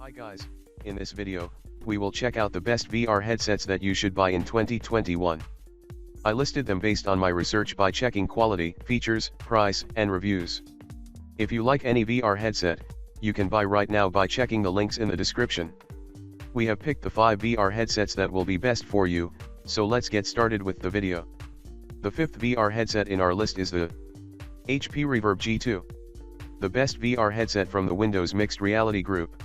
Hi guys, in this video, we will check out the best VR headsets that you should buy in 2021. I listed them based on my research by checking quality, features, price, and reviews. If you like any VR headset, you can buy right now by checking the links in the description. We have picked the 5 VR headsets that will be best for you, so let's get started with the video. The 5th VR headset in our list is the HP Reverb G2. The best VR headset from the Windows Mixed Reality Group.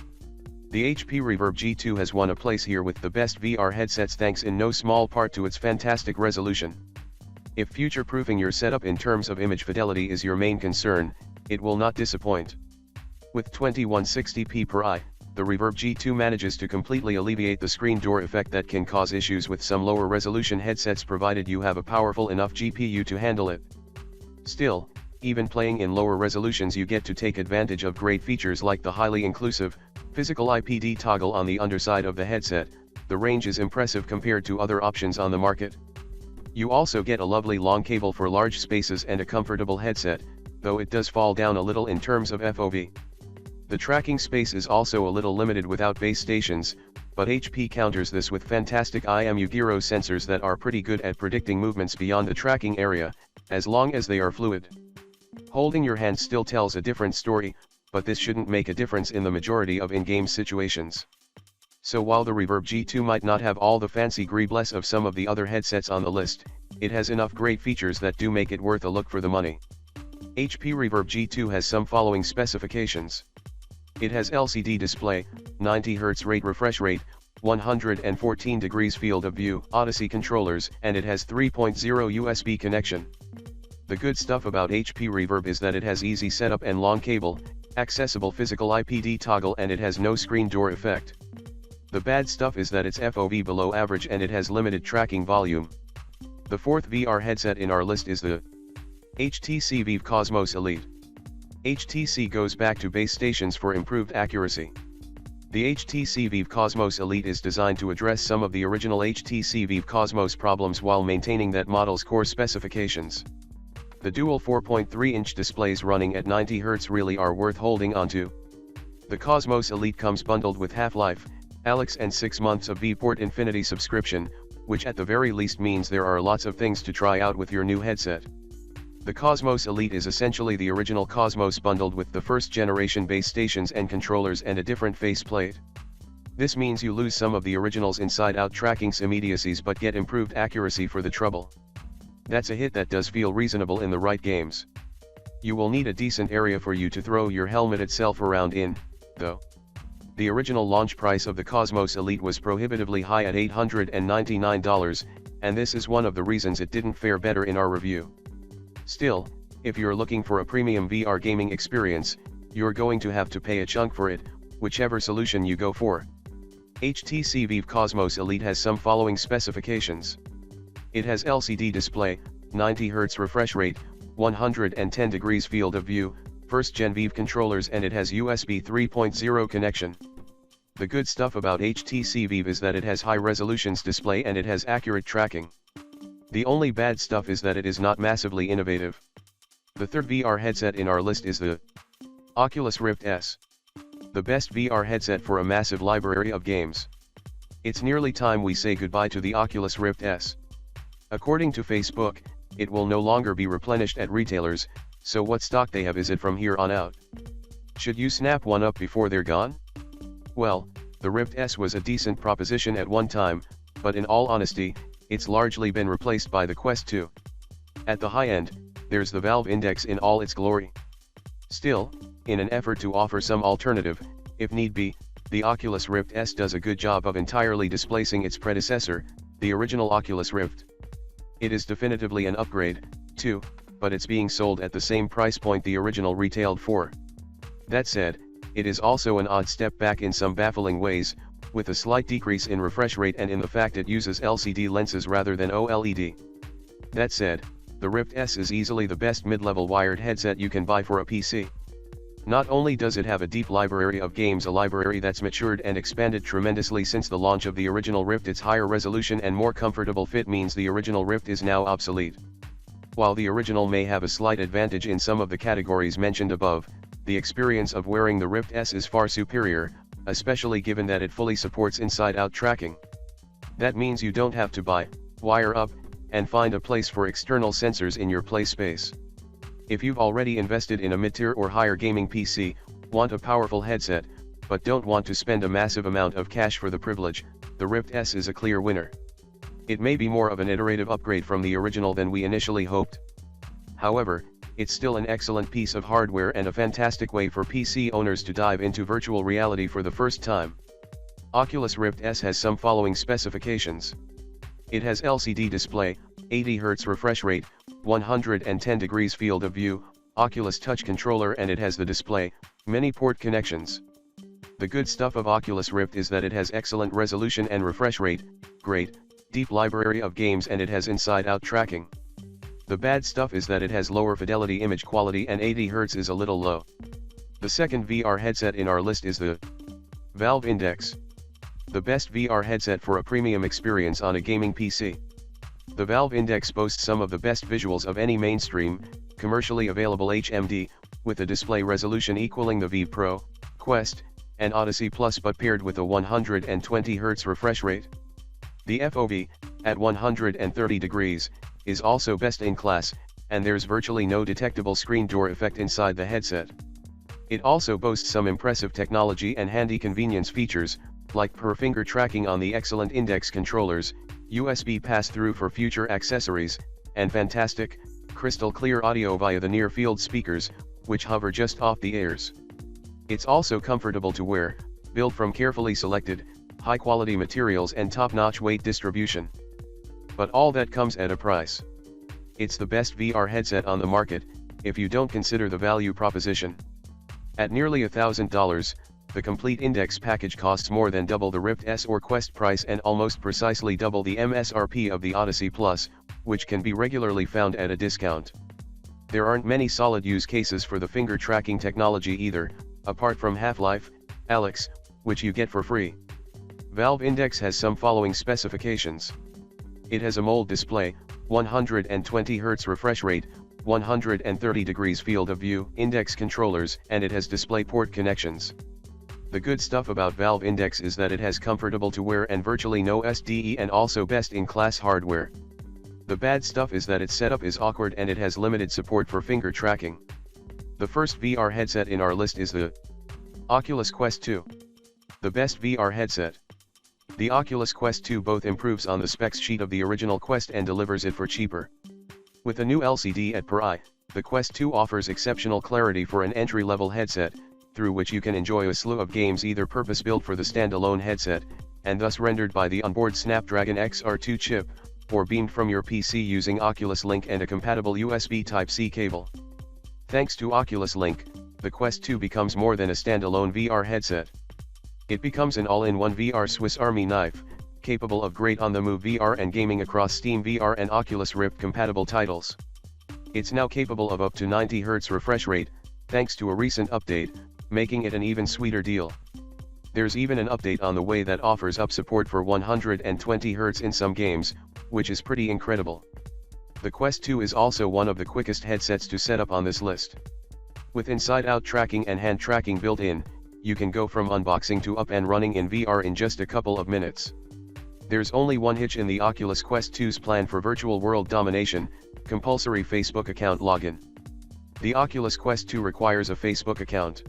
The HP Reverb G2 has won a place here with the best VR headsets thanks in no small part to its fantastic resolution. If future-proofing your setup in terms of image fidelity is your main concern, it will not disappoint. With 2160p per eye, the Reverb G2 manages to completely alleviate the screen door effect that can cause issues with some lower resolution headsets provided you have a powerful enough GPU to handle it. Still, even playing in lower resolutions you get to take advantage of great features like the highly inclusive, physical IPD toggle on the underside of the headset. The range is impressive compared to other options on the market. You also get a lovely long cable for large spaces and a comfortable headset, though it does fall down a little in terms of FOV. The tracking space is also a little limited without base stations, but HP counters this with fantastic IMU gyro sensors that are pretty good at predicting movements beyond the tracking area, as long as they are fluid. Holding your hand still tells a different story, but this shouldn't make a difference in the majority of in-game situations. So while the Reverb G2 might not have all the fancy greebless of some of the other headsets on the list, it has enough great features that do make it worth a look for the money. HP Reverb G2 has some following specifications. It has LCD display, 90Hz rate refresh rate, 114 degrees field of view, Odyssey controllers, and it has 3.0 USB connection. The good stuff about HP Reverb is that it has easy setup and long cable, accessible physical IPD toggle, and it has no screen door effect. The bad stuff is that it's FOV below average and it has limited tracking volume. The 4th VR headset in our list is the HTC Vive Cosmos Elite. HTC goes back to base stations for improved accuracy. The HTC Vive Cosmos Elite is designed to address some of the original HTC Vive Cosmos problems while maintaining that model's core specifications. The dual 4.3-inch displays running at 90Hz really are worth holding onto. The Cosmos Elite comes bundled with Half-Life, Alyx and 6 months of Vport Infinity subscription, which at the very least means there are lots of things to try out with your new headset. The Cosmos Elite is essentially the original Cosmos bundled with the first generation base stations and controllers and a different faceplate. This means you lose some of the original's inside-out tracking's immediacies but get improved accuracy for the trouble. That's a hit that does feel reasonable in the right games. You will need a decent area for you to throw your helmet itself around in, though. The original launch price of the Cosmos Elite was prohibitively high at $899, and this is one of the reasons it didn't fare better in our review. Still, if you're looking for a premium VR gaming experience, you're going to have to pay a chunk for it, whichever solution you go for. HTC Vive Cosmos Elite has some following specifications. It has LCD display, 90Hz refresh rate, 110 degrees field of view, first-gen Vive controllers, and it has USB 3.0 connection. The good stuff about HTC Vive is that it has high-resolution display and it has accurate tracking. The only bad stuff is that it is not massively innovative. The 3rd VR headset in our list is the Oculus Rift S. The best VR headset for a massive library of games. It's nearly time we say goodbye to the Oculus Rift S. According to Facebook, it will no longer be replenished at retailers, so what stock they have is it from here on out? Should you snap one up before they're gone? Well, the Rift S was a decent proposition at one time, but in all honesty, it's largely been replaced by the Quest 2. At the high end, there's the Valve Index in all its glory. Still, in an effort to offer some alternative, if need be, the Oculus Rift S does a good job of entirely displacing its predecessor, the original Oculus Rift. It is definitively an upgrade, too, but it's being sold at the same price point the original retailed for. That said, it is also an odd step back in some baffling ways, with a slight decrease in refresh rate and in the fact it uses LCD lenses rather than OLED. That said, the Rift S is easily the best mid-level wired headset you can buy for a PC. Not only does it have a deep library of games, a library that's matured and expanded tremendously since the launch of the original Rift, its higher resolution and more comfortable fit means the original Rift is now obsolete. While the original may have a slight advantage in some of the categories mentioned above, the experience of wearing the Rift S is far superior, especially given that it fully supports inside-out tracking. That means you don't have to buy, wire up, and find a place for external sensors in your play space. If you've already invested in a mid-tier or higher gaming PC, want a powerful headset, but don't want to spend a massive amount of cash for the privilege, the Rift S is a clear winner. It may be more of an iterative upgrade from the original than we initially hoped. However, it's still an excellent piece of hardware and a fantastic way for PC owners to dive into virtual reality for the first time. Oculus Rift S has some following specifications. It has LCD display, 80Hz refresh rate, 110 degrees field of view, Oculus Touch controller, and it has the display, many port connections. The good stuff of Oculus Rift is that it has excellent resolution and refresh rate, great, deep library of games, and it has inside-out tracking. The bad stuff is that it has lower fidelity image quality and 80Hz is a little low. The second VR headset in our list is the Valve Index. The best VR headset for a premium experience on a gaming PC. The Valve Index boasts some of the best visuals of any mainstream, commercially available HMD, with a display resolution equaling the Vive Pro, Quest, and Odyssey Plus, but paired with a 120Hz refresh rate. The FOV, at 130 degrees, is also best in class, and there's virtually no detectable screen door effect inside the headset. It also boasts some impressive technology and handy convenience features, like per-finger tracking on the excellent Index controllers, USB pass-through for future accessories, and fantastic, crystal-clear audio via the near-field speakers, which hover just off the ears. It's also comfortable to wear, built from carefully selected, high-quality materials and top-notch weight distribution. But all that comes at a price. It's the best VR headset on the market, if you don't consider the value proposition. At nearly $1,000, the complete Index package costs more than double the Rift S or Quest price and almost precisely double the MSRP of the Odyssey Plus, which can be regularly found at a discount. There aren't many solid use cases for the finger tracking technology either, apart from Half-Life, Alyx, which you get for free. Valve Index has some following specifications. It has AMOLED display, 120Hz refresh rate, 130 degrees field of view, Index controllers, and it has display port connections. The good stuff about Valve Index is that it has comfortable to wear and virtually no SDE and also best-in-class hardware. The bad stuff is that its setup is awkward and it has limited support for finger tracking. The first VR headset in our list is the Oculus Quest 2. The best VR headset. The Oculus Quest 2 both improves on the specs sheet of the original Quest and delivers it for cheaper. With a new LCD at per eye, the Quest 2 offers exceptional clarity for an entry-level headset, through which you can enjoy a slew of games either purpose-built for the standalone headset, and thus rendered by the onboard Snapdragon XR2 chip, or beamed from your PC using Oculus Link and a compatible USB Type-C cable. Thanks to Oculus Link, the Quest 2 becomes more than a standalone VR headset. It becomes an all-in-one VR Swiss Army knife, capable of great on-the-move VR and gaming across Steam VR and Oculus Rift compatible titles. It's now capable of up to 90Hz refresh rate, thanks to a recent update, making it an even sweeter deal. There's even an update on the way that offers up support for 120Hz in some games, which is pretty incredible. The Quest 2 is also one of the quickest headsets to set up on this list. With inside-out tracking and hand tracking built in, you can go from unboxing to up and running in VR in just a couple of minutes. There's only one hitch in the Oculus Quest 2's plan for virtual world domination: compulsory Facebook account login. The Oculus Quest 2 requires a Facebook account.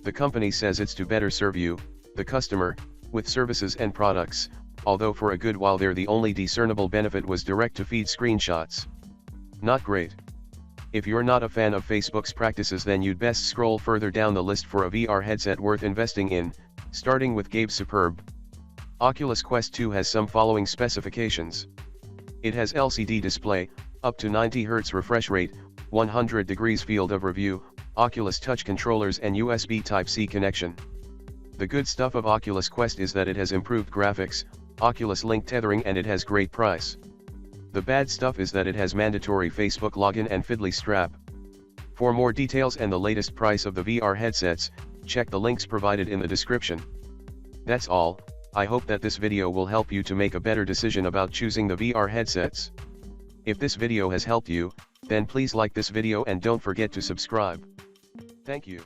The company says it's to better serve you, the customer, with services and products, although for a good while there the only discernible benefit was direct-to-feed screenshots. Not great. If you're not a fan of Facebook's practices, then you'd best scroll further down the list for a VR headset worth investing in, starting with Gabe's Superb. Oculus Quest 2 has some following specifications. It has LCD display, up to 90Hz refresh rate, 100 degrees field of view, Oculus Touch controllers and USB Type-C connection. The good stuff of Oculus Quest is that it has improved graphics, Oculus Link tethering, and it has great price. The bad stuff is that it has mandatory Facebook login and fiddly strap. For more details and the latest price of the VR headsets, check the links provided in the description. That's all. I hope that this video will help you to make a better decision about choosing the VR headsets. If this video has helped you, then please like this video and don't forget to subscribe. Thank you.